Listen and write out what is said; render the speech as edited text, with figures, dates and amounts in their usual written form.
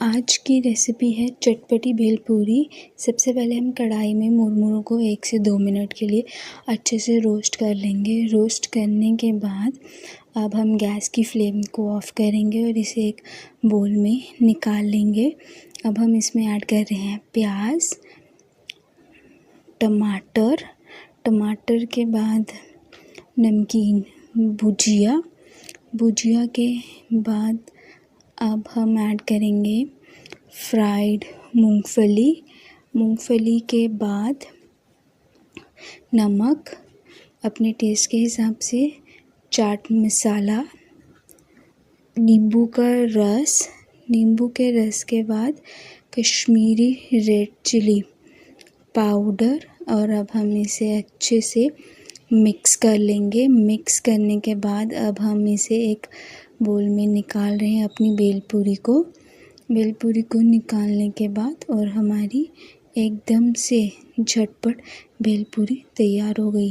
आज की रेसिपी है चटपटी भेलपूरी। सबसे पहले हम कढ़ाई में मुरमुरों को 1 से 2 मिनट के लिए अच्छे से रोस्ट कर लेंगे। रोस्ट करने के बाद अब हम गैस की फ्लेम को ऑफ़ करेंगे और इसे एक बोल में निकाल लेंगे। अब हम इसमें ऐड कर रहे हैं प्याज, टमाटर के बाद नमकीन भुजिया के बाद अब हम ऐड करेंगे फ्राइड मूंगफली के बाद नमक अपने टेस्ट के हिसाब से, चाट मसाला, नींबू के रस के बाद कश्मीरी रेड चिली पाउडर। और अब हम इसे अच्छे से मिक्स कर लेंगे। मिक्स करने के बाद अब हम इसे एक बोल में निकाल रहे हैं अपनी भेलपूरी को निकालने के बाद और हमारी एकदम से झटपट भेलपूरी तैयार हो गई।